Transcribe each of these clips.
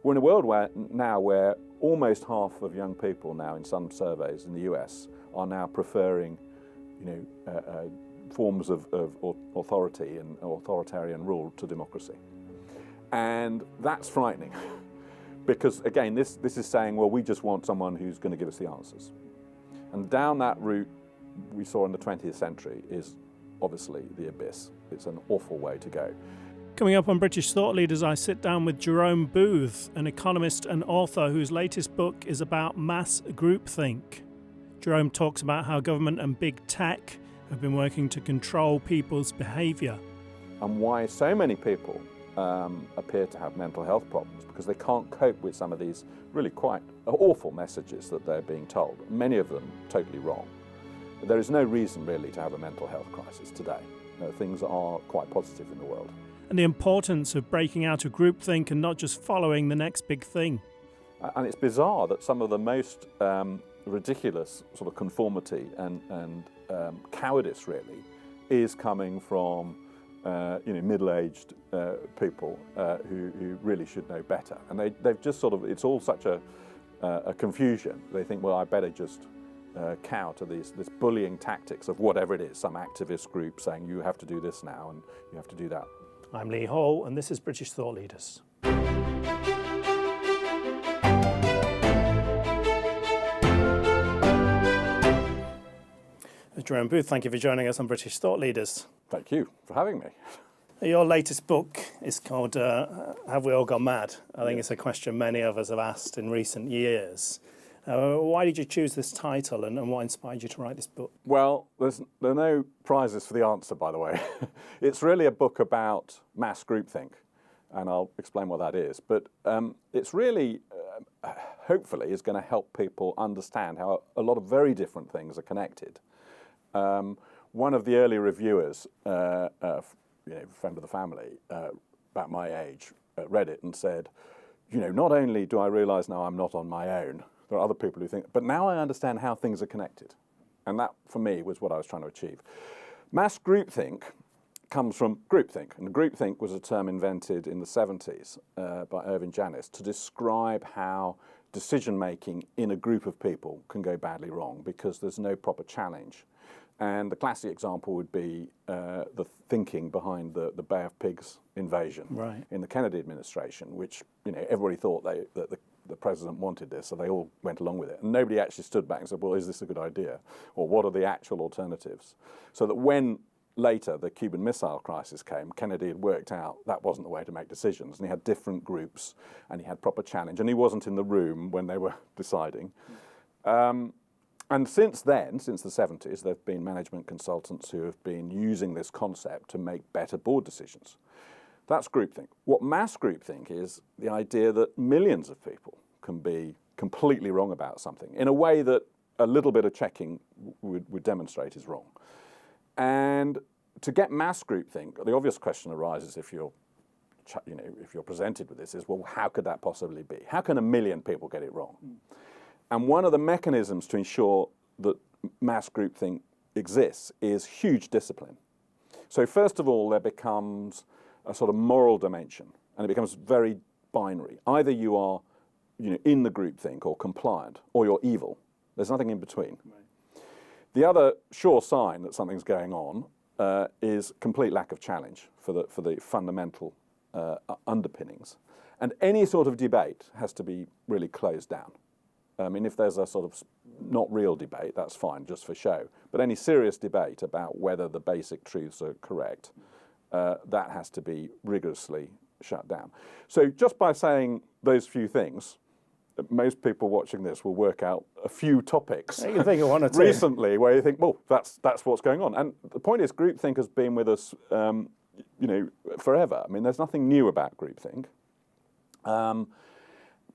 We're in a world where almost half of young people now, in some surveys in the US, are now preferring, forms of authority and authoritarian rule to democracy. And that's frightening because, again, this is saying, well, we just want someone who's going to give us the answers. And down that route we saw in the 20th century is obviously the abyss. It's an awful way to go. Coming up on British Thought Leaders, I sit down with Jerome Booth, an economist and author whose latest book is about mass groupthink. Jerome talks about how government and big tech have been working to control people's behaviour. And why so many people appear to have mental health problems, because they can't cope with some of these really quite awful messages that they're being told, many of them totally wrong. But there is no reason really to have a mental health crisis today. Things are quite positive in the world. And the importance of breaking out of groupthink and not just following the next big thing. And it's bizarre that some of the most ridiculous sort of conformity and cowardice really is coming from middle-aged people who really should know better. And they've just sort of, it's all such a confusion. They think, well, I better just cow to this bullying tactics of whatever it is, some activist group saying you have to do this now and you have to do that. I'm Lee Hall, and this is British Thought Leaders. Jerome Booth, thank you for joining us on British Thought Leaders. Thank you for having me. Your latest book is called Have We All Gone Mad? I think it's a question many of us have asked in recent years. Why did you choose this title and what inspired you to write this book? Well, there are no prizes for the answer, by the way. It's really a book about mass groupthink, and I'll explain what that is. But it's really, hopefully, is going to help people understand how a lot of very different things are connected. One of the early reviewers, friend of the family, about my age, read it and said, not only do I realise now I'm not on my own, there are other people who think, but now I understand how things are connected. And that, for me, was what I was trying to achieve. Mass groupthink comes from groupthink. And groupthink was a term invented in the 70s by Irving Janis to describe how decision-making in a group of people can go badly wrong because there's no proper challenge. And the classic example would be the thinking behind the Bay of Pigs invasion in the Kennedy administration, which everybody thought that the president wanted this, so they all went along with it. And nobody actually stood back and said, well, is this a good idea? Or what are the actual alternatives? So that when later the Cuban Missile Crisis came, Kennedy had worked out that wasn't the way to make decisions. And he had different groups, and he had proper challenge. And he wasn't in the room when they were deciding. And since then, since the 70s, there have been management consultants who have been using this concept to make better board decisions. That's groupthink. What mass groupthink is the idea that millions of people can be completely wrong about something in a way that a little bit of checking would demonstrate is wrong. And to get mass groupthink, the obvious question arises if you're presented with this is, well, how could that possibly be? How can 1 million people get it wrong? And one of the mechanisms to ensure that mass groupthink exists is huge discipline. So first of all, there becomes a sort of moral dimension, and it becomes very binary. Either you are in the groupthink or compliant, or you're evil. There's nothing in between. Right. The other sure sign that something's going on is complete lack of challenge for the fundamental underpinnings. And any sort of debate has to be really closed down. I mean, if there's a sort of not real debate, that's fine, just for show. But any serious debate about whether the basic truths are correct, that has to be rigorously shut down. So just by saying those few things, most people watching this will work out a few topics you think of one or two. Recently where you think, well, that's what's going on. And the point is, groupthink has been with us, forever. I mean, there's nothing new about groupthink.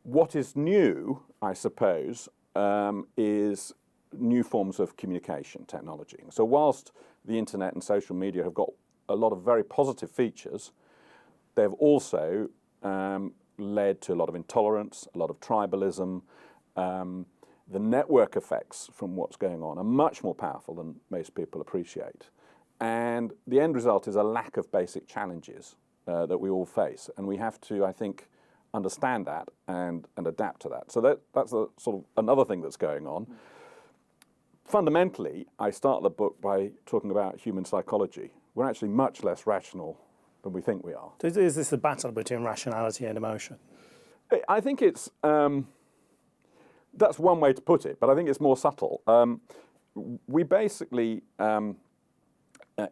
What is new, I suppose, is new forms of communication technology. So whilst the internet and social media have got a lot of very positive features, they've also led to a lot of intolerance, a lot of tribalism. The network effects from what's going on are much more powerful than most people appreciate. And the end result is a lack of basic challenges that we all face. And we have to, I think, understand that and adapt to that. So that's a sort of another thing that's going on. Fundamentally, I start the book by talking about human psychology. We're actually much less rational than we think we are. So is this a battle between rationality and emotion? I think it's that's one way to put it, but I think it's more subtle. We basically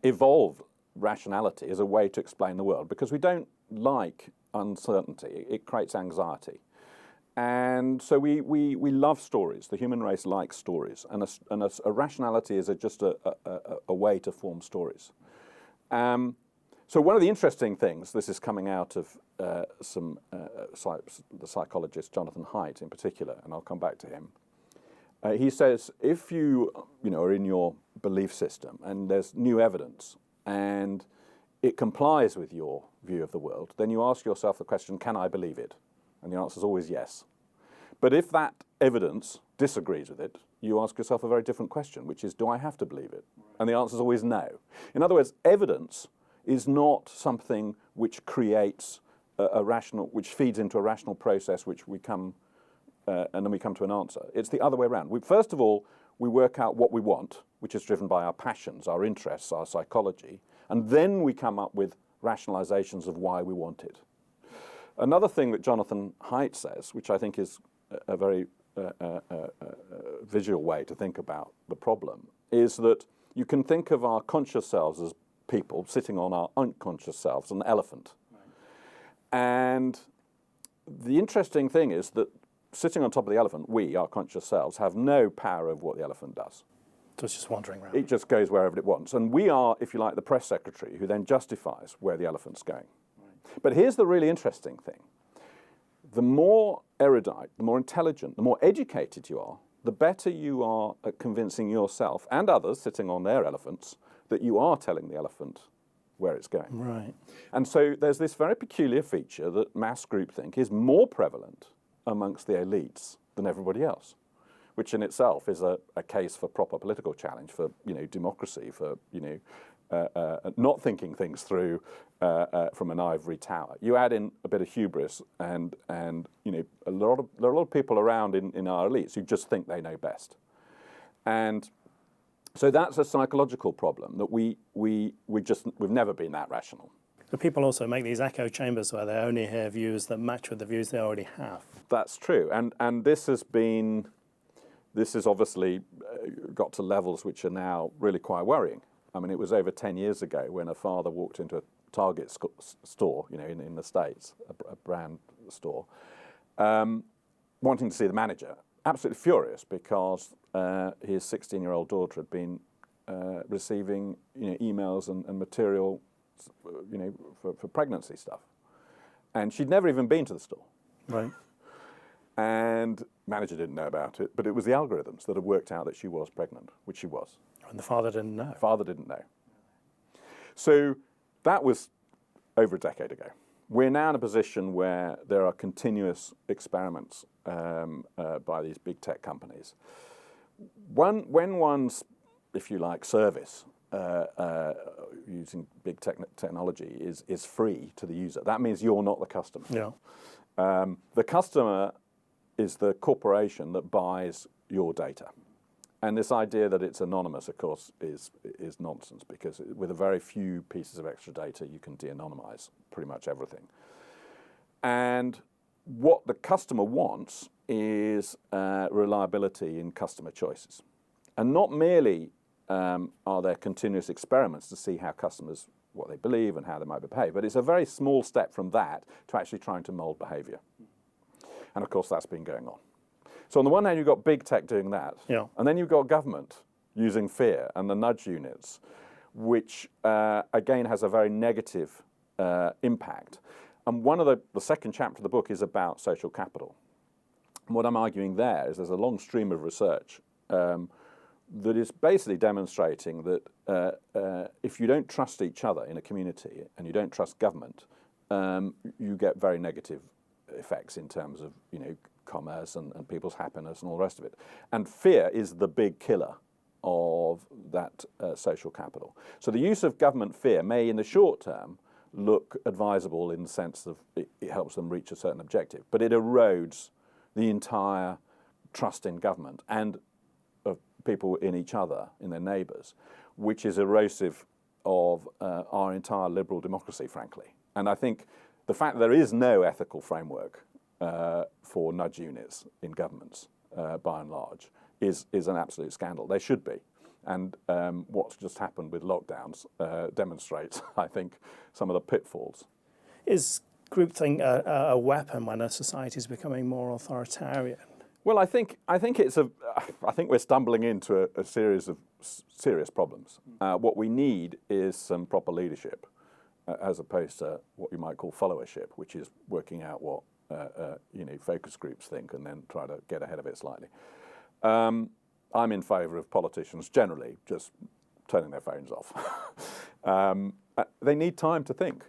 evolved rationality as a way to explain the world because we don't like uncertainty. It creates anxiety. And so we love stories. The human race likes stories. And a rationality is just a way to form stories. So one of the interesting things, this is coming out of the psychologist Jonathan Haidt in particular, and I'll come back to him. He says if you are in your belief system and there's new evidence and it complies with your view of the world, then you ask yourself the question, can I believe it? And the answer is always yes. But if that evidence disagrees with it, you ask yourself a very different question, which is, do I have to believe it? And the answer is always no. In other words, evidence is not something which creates which feeds into a rational process, which we come, and then we come to an answer. It's the other way around. First of all, we work out what we want, which is driven by our passions, our interests, our psychology, and then we come up with rationalizations of why we want it. Another thing that Jonathan Haidt says, which I think is a very visual way to think about the problem, is that you can think of our conscious selves as people sitting on our unconscious selves, an elephant. Right. And the interesting thing is that sitting on top of the elephant, we, our conscious selves, have no power over what the elephant does. So it's just wandering around. It just goes wherever it wants. And we are, if you like, the press secretary who then justifies where the elephant's going. Right. But here's the really interesting thing. The more erudite, the more intelligent, the more educated you are, the better you are at convincing yourself and others sitting on their elephants that you are telling the elephant where it's going. Right. And so there's this very peculiar feature that mass groupthink is more prevalent amongst the elites than everybody else, which in itself is a case for proper political challenge, for democracy, for not thinking things through from an ivory tower. You add in a bit of hubris, and there are a lot of people around in our elites who just think they know best, and so that's a psychological problem that we've never been that rational. But people also make these echo chambers where they only hear views that match with the views they already have. That's true, and this has obviously got to levels which are now really quite worrying. I mean, it was over 10 years ago when a father walked into a Target store, in the States, a brand store, wanting to see the manager, absolutely furious because his 16-year-old daughter had been receiving emails and material for pregnancy stuff. And she'd never even been to the store. Right. And manager didn't know about it, but it was the algorithms that had worked out that she was pregnant, which she was. And the father didn't know. Father didn't know. So that was over a decade ago. We're now in a position where there are continuous experiments by these big tech companies. When one's, if you like, service using big technology is free to the user, that means you're not the customer. Yeah. The customer is the corporation that buys your data. And this idea that it's anonymous, of course, is nonsense, because with a very few pieces of extra data, you can de-anonymize pretty much everything. And what the customer wants is reliability in customer choices. And not merely are there continuous experiments to see how customers, what they believe and how they might behave, but it's a very small step from that to actually trying to mold behavior. And of course, that's been going on. So on the one hand, you've got big tech doing that, yeah. And then you've got government using fear and the nudge units, which again has a very negative impact. And one of the second chapter of the book is about social capital. And what I'm arguing there is there's a long stream of research that is basically demonstrating that if you don't trust each other in a community and you don't trust government, you get very negative effects in terms of commerce and people's happiness and all the rest of it. And fear is the big killer of that social capital. So the use of government fear may, in the short term, look advisable in the sense of it helps them reach a certain objective, but it erodes the entire trust in government and of people in each other, in their neighbours, which is erosive of our entire liberal democracy, frankly. And I think the fact that there is no ethical framework for nudge units in governments, by and large, is an absolute scandal. They should be. And what's just happened with lockdowns demonstrates, I think, some of the pitfalls. Is groupthink a weapon when a society is becoming more authoritarian? Well, I think we're stumbling into a series of serious problems. What we need is some proper leadership, as opposed to what you might call followership, which is working out what focus groups think and then try to get ahead of it slightly. I'm in favour of politicians generally just turning their phones off. They need time to think.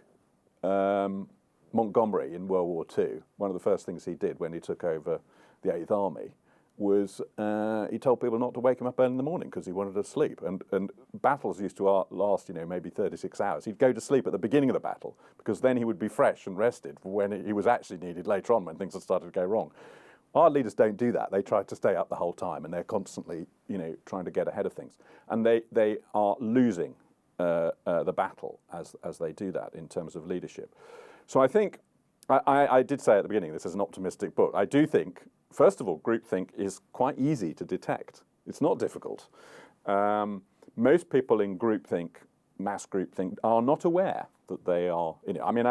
Montgomery in World War II, one of the first things he did when he took over the 8th Army was he told people not to wake him up early in the morning because he wanted to sleep. And battles used to last, maybe 36 hours. He'd go to sleep at the beginning of the battle because then he would be fresh and rested for when he was actually needed later on when things had started to go wrong. Our leaders don't do that. They try to stay up the whole time, and they're constantly, trying to get ahead of things. And they are losing the battle as they do that in terms of leadership. So I think, I did say at the beginning, this is an optimistic book. I do think, first of all, groupthink is quite easy to detect. It's not difficult. Most people in groupthink, mass groupthink, are not aware that they are in it. I mean,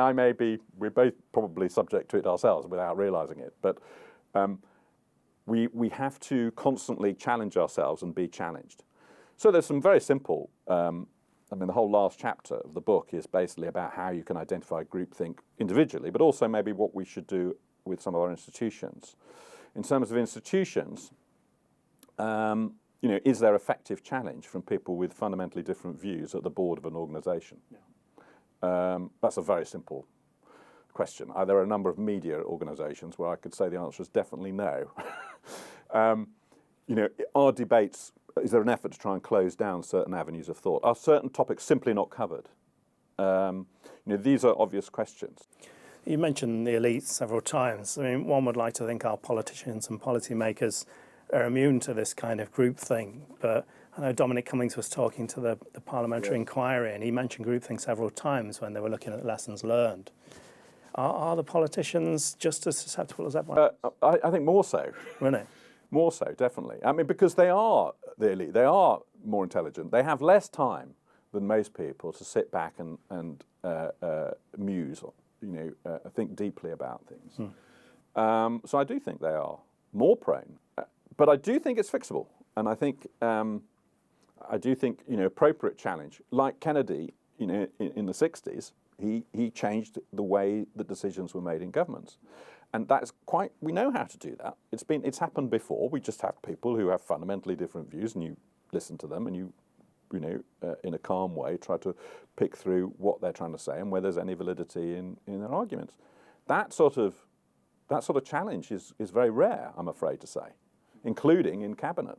we're both probably subject to it ourselves without realising it, but we have to constantly challenge ourselves and be challenged. So there's some very simple, the whole last chapter of the book is basically about how you can identify groupthink individually, but also maybe what we should do with some of our institutions. In terms of institutions, is there effective challenge from people with fundamentally different views at the board of an organisation? Yeah. That's a very simple question. There are a number of media organisations where I could say the answer is definitely no. Are debates, is there an effort to try and close down certain avenues of thought? Are certain topics simply not covered? These are obvious questions. You mentioned the elites several times. I mean, one would like to think our politicians and policymakers are immune to this kind of groupthink, but I know Dominic Cummings was talking to the parliamentary inquiry, and he mentioned groupthink several times when they were looking at lessons learned. Are the politicians just as susceptible as everyone? I think more so. Really? More so, definitely. I mean, because they are the elite. They are more intelligent. They have less time than most people to sit back and muse, think deeply about things. So I do think they are more prone. But I do think it's fixable. And I think, appropriate challenge, like Kennedy, in the 60s, he changed the way that decisions were made in governments. And that's we know how to do that. It's happened before. We just have people who have fundamentally different views, and you listen to them, and you in a calm way, try to pick through what they're trying to say and whether there's any validity in their arguments. That sort of challenge is very rare, I'm afraid to say, including in cabinet.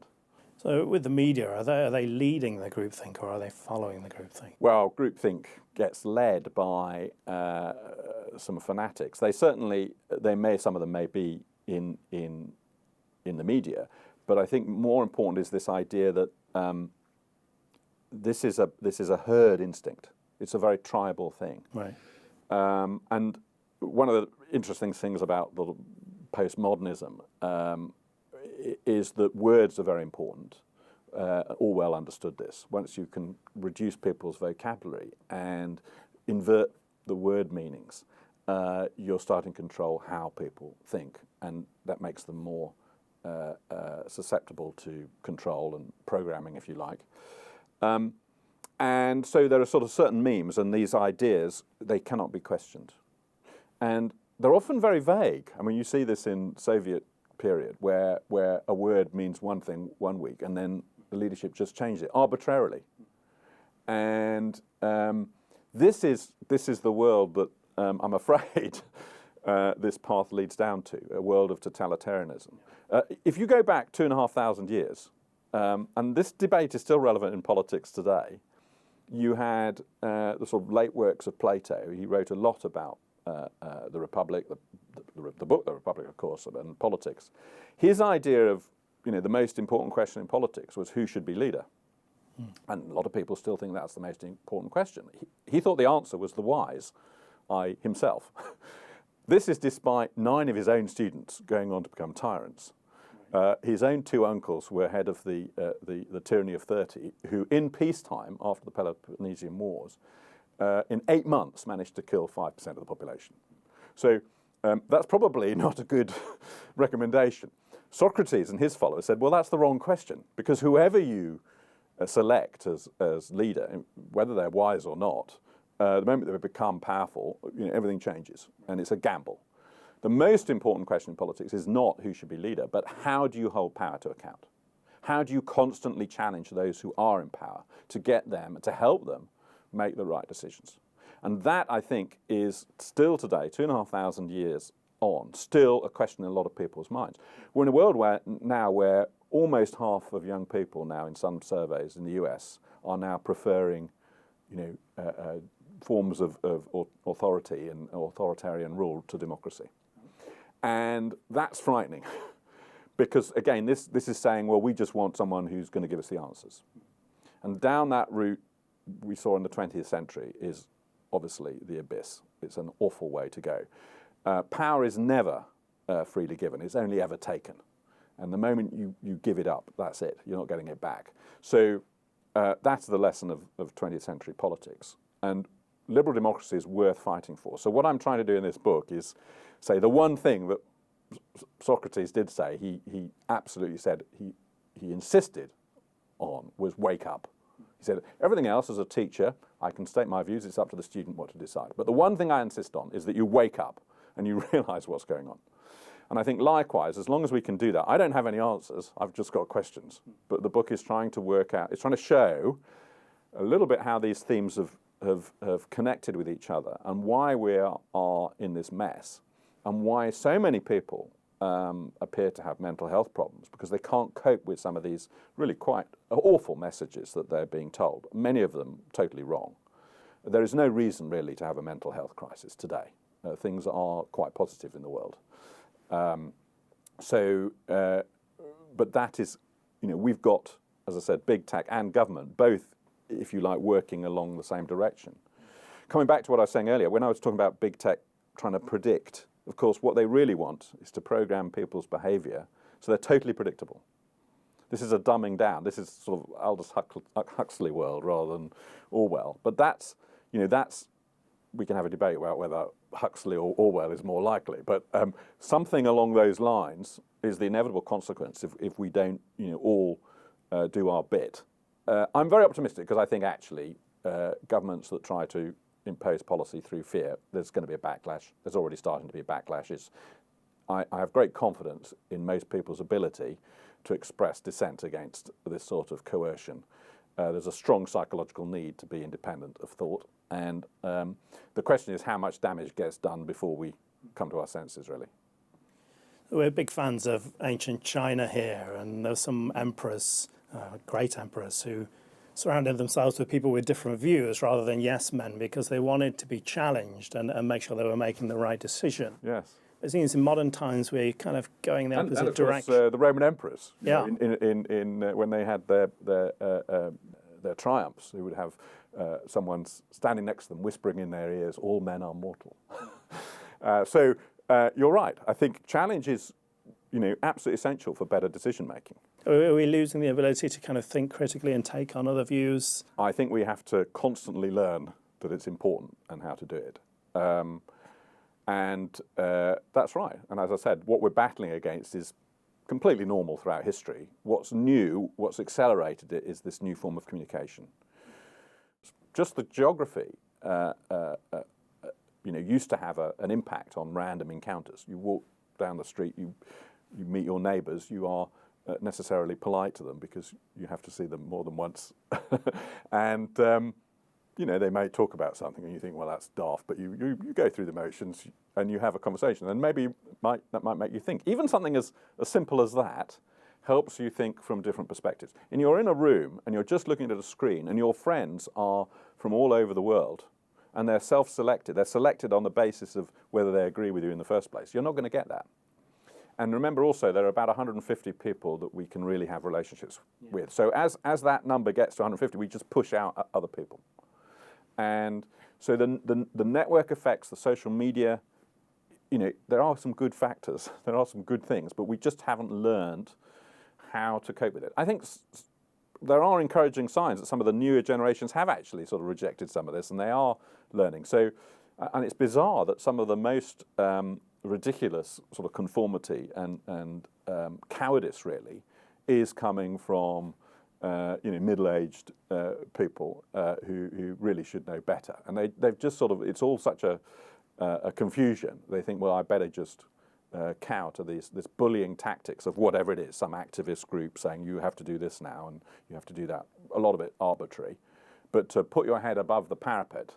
So with the media, are they leading the groupthink or are they following the groupthink? Well, groupthink gets led by some fanatics. Some of them may be in the media, but I think more important is this idea that this is a herd instinct. It's a very tribal thing. Right. And one of the interesting things about the postmodernism is that words are very important. Orwell understood this. Once you can reduce people's vocabulary and invert the word meanings, you're starting to control how people think, and that makes them more susceptible to control and programming, if you like. And so there are sort of certain memes, and these ideas, they cannot be questioned. And they're often very vague. I mean, you see this in Soviet period where a word means one thing one week and then the leadership just changed it arbitrarily. And this is the world that I'm afraid this path leads down to, a world of totalitarianism. If you go back 2,500 years, and this debate is still relevant in politics today, you had the sort of late works of Plato. He wrote a lot about the Republic, the book The Republic, of course, and politics. His idea of, the most important question in politics was who should be leader. And a lot of people still think that's the most important question. He thought the answer was the wise, himself. This is despite 9 of his own students going on to become tyrants. His own 2 uncles were head of the tyranny of 30, who in peacetime, after the Peloponnesian Wars, in 8 months managed to kill 5% of the population. So that's probably not a good recommendation. Socrates and his followers said, well, that's the wrong question, because whoever you select as leader, whether they're wise or not, the moment they become powerful, everything changes, and it's a gamble. The most important question in politics is not who should be leader, but how do you hold power to account? How do you constantly challenge those who are in power to get them, to help them make the right decisions? And that, I think, is still today, 2,500 years on, still a question in a lot of people's minds. We're in a world where almost half of young people now, in some surveys in the US, are now preferring, forms of authority and authoritarian rule to democracy. And that's frightening because, again, this is saying, well, we just want someone who's going to give us the answers. And down that route we saw in the 20th century is obviously the abyss. It's an awful way to go. Power is never freely given. It's only ever taken. And the moment you give it up, that's it. You're not getting it back. So that's the lesson of 20th century politics. And liberal democracy is worth fighting for. So what I'm trying to do in this book is say the one thing that Socrates did say, he absolutely said, he insisted on, was wake up. He said, everything else as a teacher, I can state my views, it's up to the student what to decide. But the one thing I insist on is that you wake up and you realize what's going on. And I think likewise, as long as we can do that, I don't have any answers, I've just got questions. But the book is trying to work out, it's trying to show a little bit how these themes have connected with each other and why we are in this mess and why so many people appear to have mental health problems because they can't cope with some of these really quite awful messages that they're being told, many of them totally wrong. There is no reason really to have a mental health crisis today. Things are quite positive in the world. But that is, we've got, as I said, big tech and government, both, if you like, working along the same direction. Coming back to what I was saying earlier, when I was talking about big tech trying to predict, of course, what they really want is to program people's behaviour so they're totally predictable. This is a dumbing down. This is sort of Aldous Huxley world rather than Orwell. But that's, we can have a debate about whether Huxley or Orwell is more likely. But something along those lines is the inevitable consequence if we don't, all do our bit. I'm very optimistic because I think actually governments that try to impose policy through fear, there's going to be a backlash. There's already starting to be a backlash. I have great confidence in most people's ability to express dissent against this sort of coercion. There's a strong psychological need to be independent of thought. And the question is how much damage gets done before we come to our senses, really. We're big fans of ancient China here, and there's some emperors, great emperors, who surrounded themselves with people with different views rather than yes men because they wanted to be challenged and make sure they were making the right decision. Yes. It seems in modern times we're kind of going the opposite and of direction. Course, the Roman emperors, yeah. When they had their triumphs, they would have someone standing next to them whispering in their ears, all men are mortal. So you're right. I think challenge is absolutely essential for better decision making. Are we losing the ability to kind of think critically and take on other views? I think we have to constantly learn that it's important and how to do it. And that's right. And as I said, what we're battling against is completely normal throughout history. What's new, what's accelerated it, is this new form of communication. Just the geography, used to have an impact on random encounters. You walk down the street, you meet your neighbours, you are necessarily polite to them because you have to see them more than once. And they may talk about something and you think, well, that's daft, but you go through the motions and you have a conversation, and maybe that might make you think. Even something as simple as that helps you think from different perspectives. And you're in a room and you're just looking at a screen and your friends are from all over the world and they're self-selected. They're selected on the basis of whether they agree with you in the first place. You're not going to get that. And remember also, there are about 150 people that we can really have relationships with. So as that number gets to 150, we just push out other people. And so the network effects, the social media, there are some good factors, there are some good things, but we just haven't learned how to cope with it. I think there are encouraging signs that some of the newer generations have actually sort of rejected some of this, and they are learning. So, and it's bizarre that some of the most ridiculous sort of conformity and cowardice really is coming from middle-aged people who really should know better, and they've just sort of, it's all such a confusion. They think, well, I better just cow to this bullying tactics of whatever it is, some activist group saying you have to do this now and you have to do that. A lot of it arbitrary, but to put your head above the parapet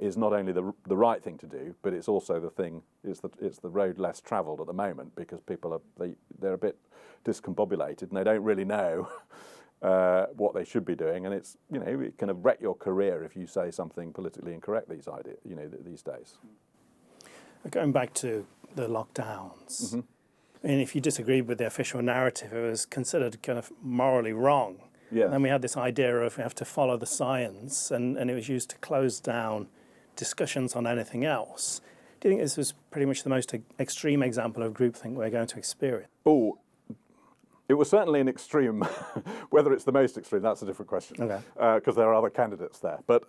is not only the right thing to do, but it's also the thing. It's the road less travelled at the moment because people they're a bit discombobulated and they don't really know what they should be doing, and it's it can wreck your career if you say something politically incorrect these days. Going back to the lockdowns, Mm-hmm. I mean, if you disagreed with the official narrative, it was considered kind of morally wrong. Yeah. And then we had this idea of we have to follow the science, and it was used to close down discussions on anything else. Do you think this was pretty much the most extreme example of groupthink we're going to experience? Oh, it was certainly an extreme. Whether it's the most extreme, that's a different question. Okay. Because there are other candidates there. But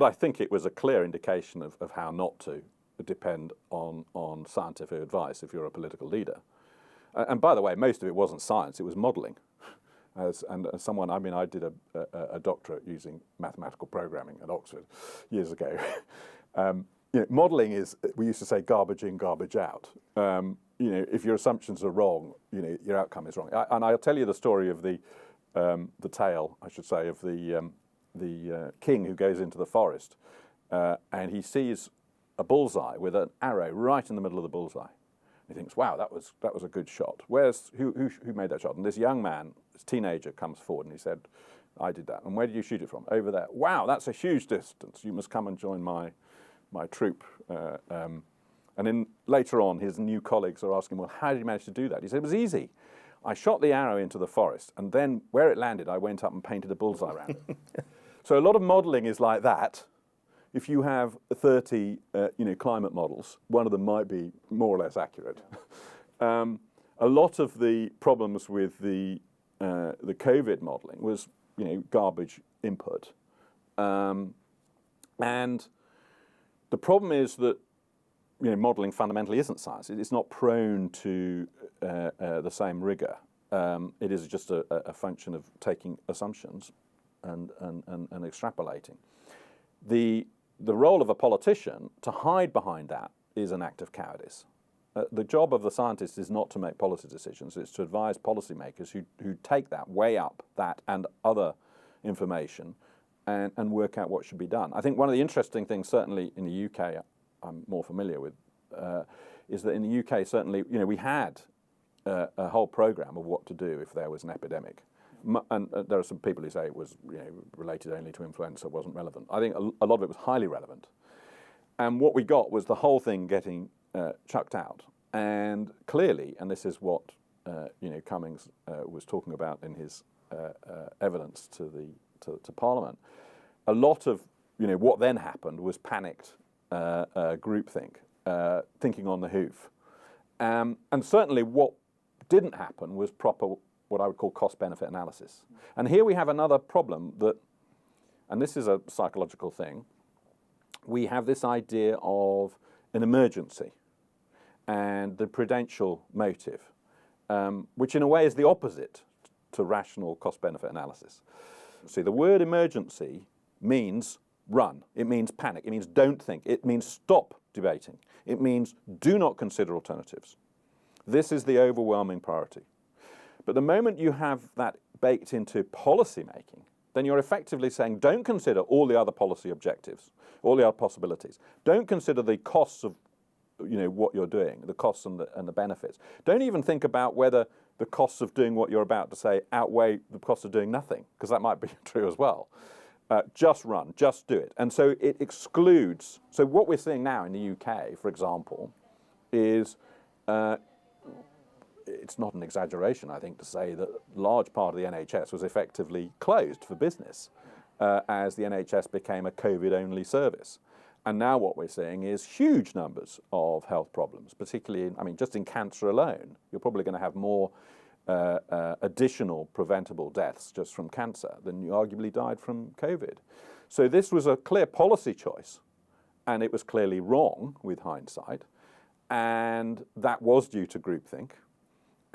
I think it was a clear indication of how not to depend on scientific advice if you're a political leader. And by the way, most of it wasn't science; it was modelling. I did a doctorate using mathematical programming at Oxford years ago. Modelling is, we used to say, garbage in, garbage out. If your assumptions are wrong, your outcome is wrong. And I'll tell you the story of the tale, I should say, of the king who goes into the forest and he sees a bullseye with an arrow right in the middle of the bullseye. He thinks, wow, that was a good shot. Who made that shot? And this young man, this teenager, comes forward and he said, I did that. And where did you shoot it from? Over there. Wow, that's a huge distance. You must come and join my troop. And then later on, his new colleagues are asking, well, how did you manage to do that? He said, it was easy. I shot the arrow into the forest, and then where it landed, I went up and painted a bullseye around it. So a lot of modelling is like that. If you have 30, climate models, one of them might be more or less accurate. A lot of the problems with the COVID modelling was, garbage input, and the problem is that modelling fundamentally isn't science. It's not prone to the same rigour. It is just a function of taking assumptions and extrapolating. The role of a politician to hide behind that is an act of cowardice. The job of the scientist is not to make policy decisions. It's to advise policymakers who take that, weigh up that and other information and work out what should be done. I think one of the interesting things, certainly in the UK, I'm more familiar with, is that in the UK, certainly, we had a whole programme of what to do if there was an epidemic. And there are some people who say it was related only to influenza, wasn't relevant. I think a lot of it was highly relevant. And what we got was the whole thing getting chucked out. And clearly, and this is what Cummings was talking about in his evidence to Parliament, a lot of what then happened was panicked groupthink, thinking on the hoof. And certainly what didn't happen was proper, what I would call cost-benefit analysis. And here we have another problem that, and this is a psychological thing, we have this idea of an emergency and the prudential motive, which in a way is the opposite to rational cost-benefit analysis. See, the word emergency means run, it means panic, it means don't think, it means stop debating, it means do not consider alternatives. This is the overwhelming priority. But the moment you have that baked into policy making, then you're effectively saying don't consider all the other policy objectives, all the other possibilities. Don't consider the costs of what you're doing, the costs and the benefits. Don't even think about whether the costs of doing what you're about to say outweigh the cost of doing nothing, because that might be true as well. Just run, just do it. And so it excludes, so what we're seeing now in the UK, for example, is, it's not an exaggeration, I think, to say that a large part of the NHS was effectively closed for business as the NHS became a COVID-only service. And now what we're seeing is huge numbers of health problems, particularly just in cancer alone. You're probably going to have more additional preventable deaths just from cancer than you arguably died from COVID. So this was a clear policy choice, and it was clearly wrong with hindsight, and that was due to groupthink.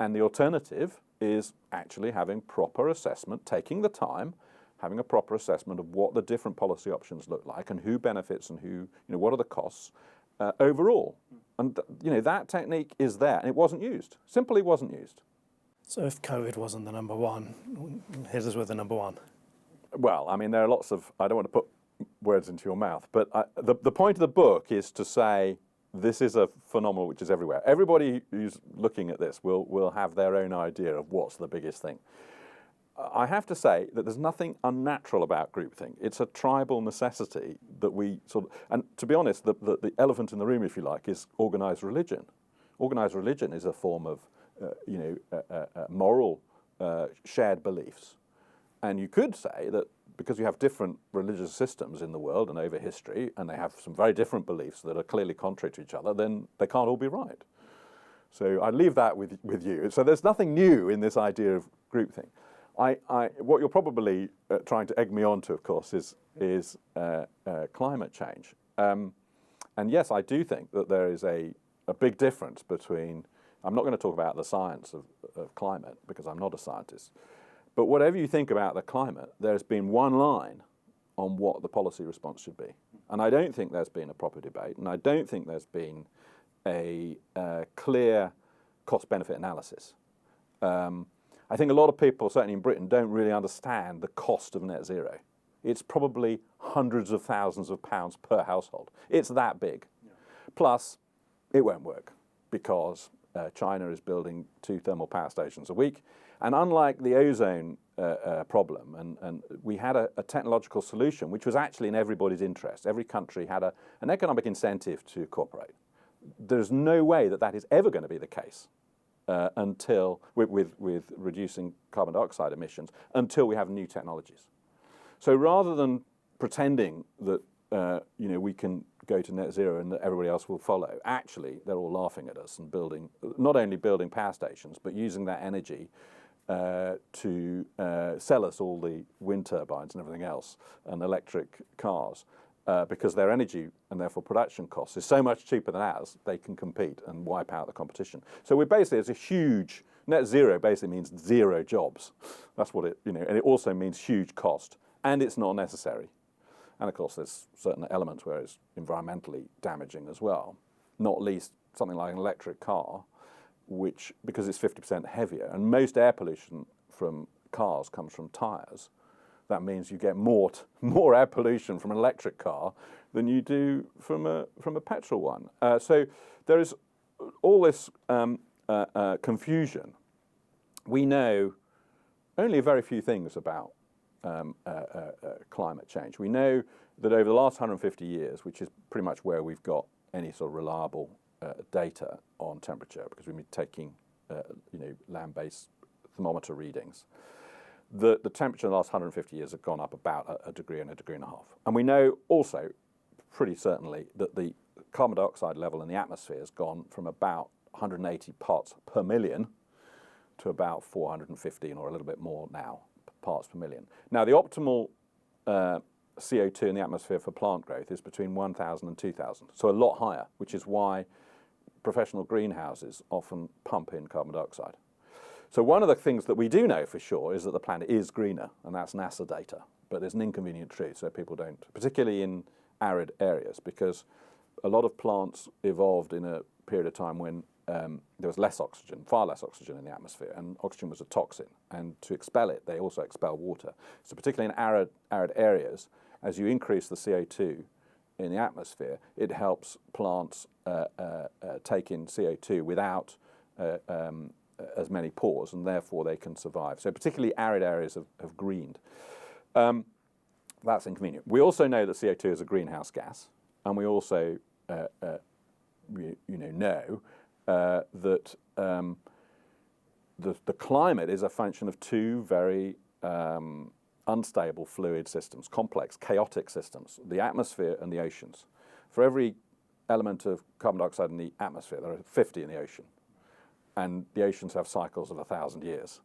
And the alternative is actually having proper assessment, taking the time, having a proper assessment of what the different policy options look like and who benefits and who, what are the costs overall. And that technique is there, and it wasn't used. Simply wasn't used. So if COVID wasn't the number one, hit us with the number one. Well, there are lots of, I don't want to put words into your mouth, but the point of the book is to say this is a phenomenon which is everywhere. Everybody who's looking at this will have their own idea of what's the biggest thing. I have to say that there's nothing unnatural about groupthink. It's a tribal necessity that we and to be honest, the elephant in the room, if you like, is organised religion. Organised religion is a form of, moral shared beliefs. And you could say that because you have different religious systems in the world and over history, and they have some very different beliefs that are clearly contrary to each other, then they can't all be right. So I leave that with you. So there's nothing new in this idea of groupthink. What you're probably trying to egg me on to, of course, is climate change. And yes, I do think that there is a big difference between, I'm not going to talk about the science of climate because I'm not a scientist, but whatever you think about the climate, there's been one line on what the policy response should be. And I don't think there's been a proper debate, and I don't think there's been a clear cost-benefit analysis. I think a lot of people, certainly in Britain, don't really understand the cost of net zero. It's probably hundreds of thousands of pounds per household. It's that big. Yeah. Plus, it won't work because China is building 2 thermal power stations a week. And unlike the ozone problem, and we had a technological solution which was actually in everybody's interest. Every country had an economic incentive to cooperate. There's no way that is ever going to be the case until with reducing carbon dioxide emissions until we have new technologies. So rather than pretending that we can go to net zero and that everybody else will follow, actually they're all laughing at us and not only building power stations but using that energy to sell us all the wind turbines and everything else and electric cars. Because their energy and therefore production costs is so much cheaper than ours, they can compete and wipe out the competition. So we're basically, it's a huge, net zero basically means 0 jobs. That's what and it also means huge cost, and it's not necessary. And of course there's certain elements where it's environmentally damaging as well, not least something like an electric car, which, because it's 50% heavier, and most air pollution from cars comes from tyres. That means you get more air pollution from an electric car than you do from a petrol one. So there is all this confusion. We know only a very few things about climate change. We know that over the last 150 years, which is pretty much where we've got any sort of reliable data on temperature, because we've been taking land-based thermometer readings, the temperature in the last 150 years have gone up about a degree and a degree and a half. And we know also pretty certainly that the carbon dioxide level in the atmosphere has gone from about 180 parts per million to about 415 or a little bit more now parts per million. Now the optimal CO2 in the atmosphere for plant growth is between 1,000 and 2,000, so a lot higher, which is why professional greenhouses often pump in carbon dioxide. So one of the things that we do know for sure is that the planet is greener, and that's NASA data. But there's an inconvenient truth, so people don't, particularly in arid areas, because a lot of plants evolved in a period of time when there was less oxygen, far less oxygen in the atmosphere, and oxygen was a toxin. And to expel it, they also expel water. So particularly in arid areas, as you increase the CO2 in the atmosphere, it helps plants take in CO2 without as many pores, and therefore they can survive. So particularly arid areas have greened. That's inconvenient. We also know that CO2 is a greenhouse gas, and we also know that the climate is a function of two very unstable fluid systems, complex, chaotic systems, the atmosphere and the oceans. For every element of carbon dioxide in the atmosphere, there are 50 in the ocean. And the oceans have cycles of 1,000 years.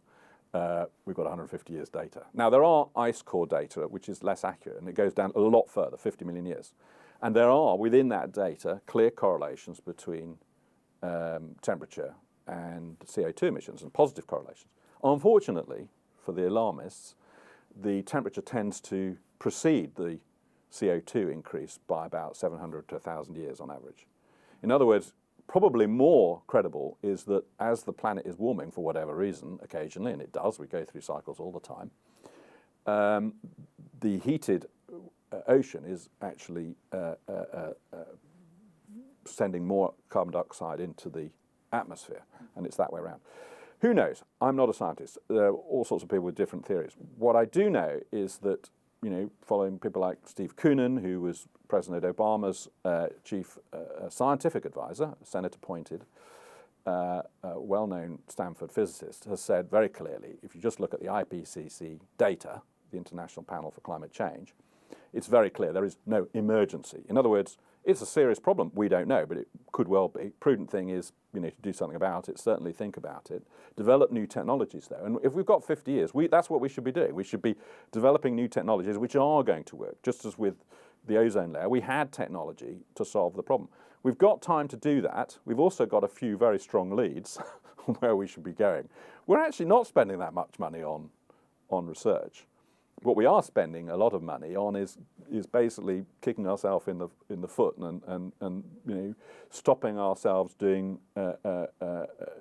We've got 150 years data. Now, there are ice core data, which is less accurate, and it goes down a lot further, 50 million years. And there are, within that data, clear correlations between temperature and CO2 emissions, and positive correlations. Unfortunately, for the alarmists, the temperature tends to precede the CO2 increase by about 700 to 1,000 years on average. In other words, probably more credible is that as the planet is warming for whatever reason, occasionally, and it does, we go through cycles all the time, the heated ocean is actually sending more carbon dioxide into the atmosphere, and it's that way around. Who knows? I'm not a scientist. There are all sorts of people with different theories. What I do know is that, following people like Steve Koonin, who was President Obama's chief scientific advisor, Senate-appointed, well-known Stanford physicist, has said very clearly, if you just look at the IPCC data, the International Panel for Climate Change, it's very clear there is no emergency. In other words, it's a serious problem. We don't know, but it could well be. Prudent thing is, to do something about it, certainly think about it. Develop new technologies, though. And if we've got 50 years, that's what we should be doing. We should be developing new technologies which are going to work, just as with the ozone layer. We had technology to solve the problem. We've got time to do that. We've also got a few very strong leads on where we should be going. We're actually not spending that much money on research. What we are spending a lot of money on is basically kicking ourselves in the foot and stopping ourselves doing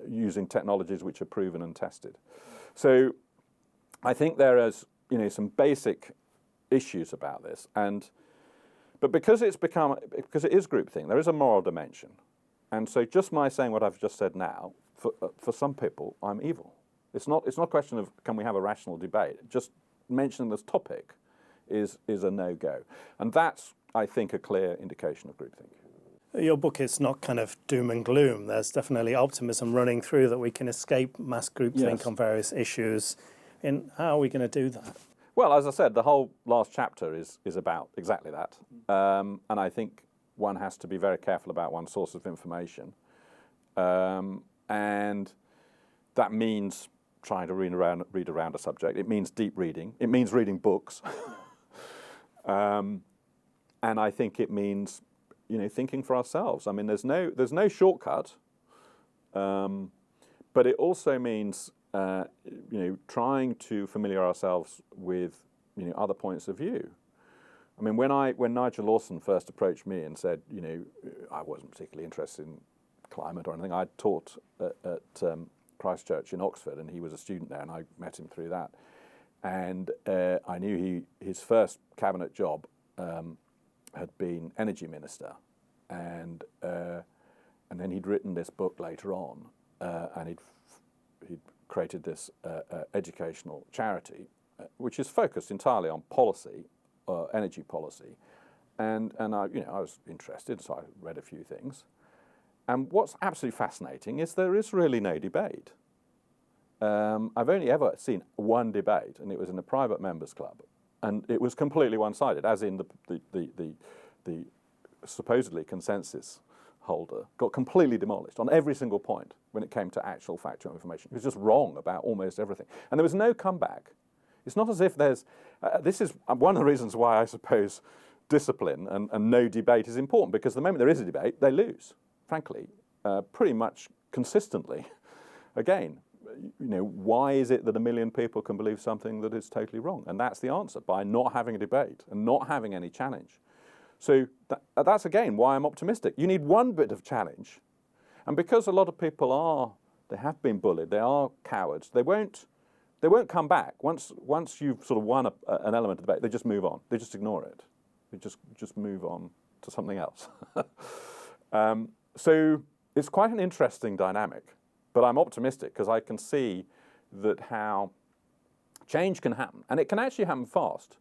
using technologies which are proven and tested. So I think there is some basic issues about this, but because it is groupthink, there is a moral dimension, and so just my saying what I've just said now, for some people, I'm evil. It's not a question of can we have a rational debate. Just mentioning this topic is a no-go. And that's, I think, a clear indication of groupthink. Your book is not kind of doom and gloom. There's definitely optimism running through that we can escape mass groupthink on various issues. And how are we going to do that? Well, as I said, the whole last chapter is about exactly that. And I think one has to be very careful about one's source of information. And that means trying to read around a subject. It means deep reading. It means reading books. And I think it means, thinking for ourselves. I mean, there's no shortcut. But it also means, trying to familiar ourselves with, other points of view. I mean, when Nigel Lawson first approached me and said, I wasn't particularly interested in climate or anything. I taught at Christchurch in Oxford, and he was a student there, and I met him through that. And I knew his first cabinet job had been energy minister, and then he'd written this book later on, and he'd created this educational charity, which is focused entirely on policy, energy policy, and I was interested, so I read a few things. And what's absolutely fascinating is there is really no debate. I've only ever seen one debate, and it was in a private members club, and it was completely one-sided, as in the supposedly consensus holder got completely demolished on every single point when it came to actual factual information. He was just wrong about almost everything, and there was no comeback. It's not as if there's. This is one of the reasons why I suppose discipline and no debate is important, because the moment there is a debate, they lose. Frankly, pretty much consistently. Again, why is it that 1 million people can believe something that is totally wrong? And that's the answer, by not having a debate and not having any challenge. So that's, again, why I'm optimistic. You need one bit of challenge. And because a lot of people they have been bullied, they are cowards, they won't come back. Once you've sort of won an element of debate, they just move on. They just ignore it. They just move on to something else. So it's quite an interesting dynamic. But I'm optimistic because I can see that how change can happen, and it can actually happen fast.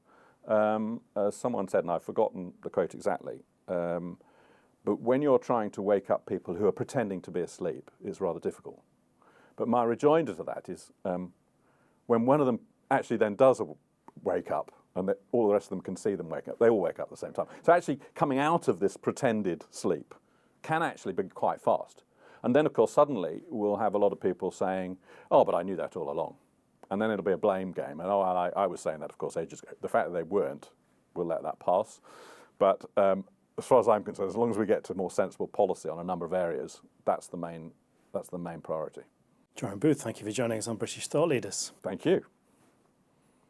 As someone said, and I've forgotten the quote exactly, but when you're trying to wake up people who are pretending to be asleep, it's rather difficult. But my rejoinder to that is when one of them actually then does wake up, and all the rest of them can see them wake up, they all wake up at the same time. So actually coming out of this pretended sleep can actually be quite fast. And then, of course, suddenly we'll have a lot of people saying, oh, but I knew that all along. And then it'll be a blame game. And I was saying that, of course, ages ago. The fact that they weren't, we'll let that pass. But as far as I'm concerned, as long as we get to more sensible policy on a number of areas, that's the main priority. Jerome Booth, thank you for joining us on British Thought Leaders. Thank you.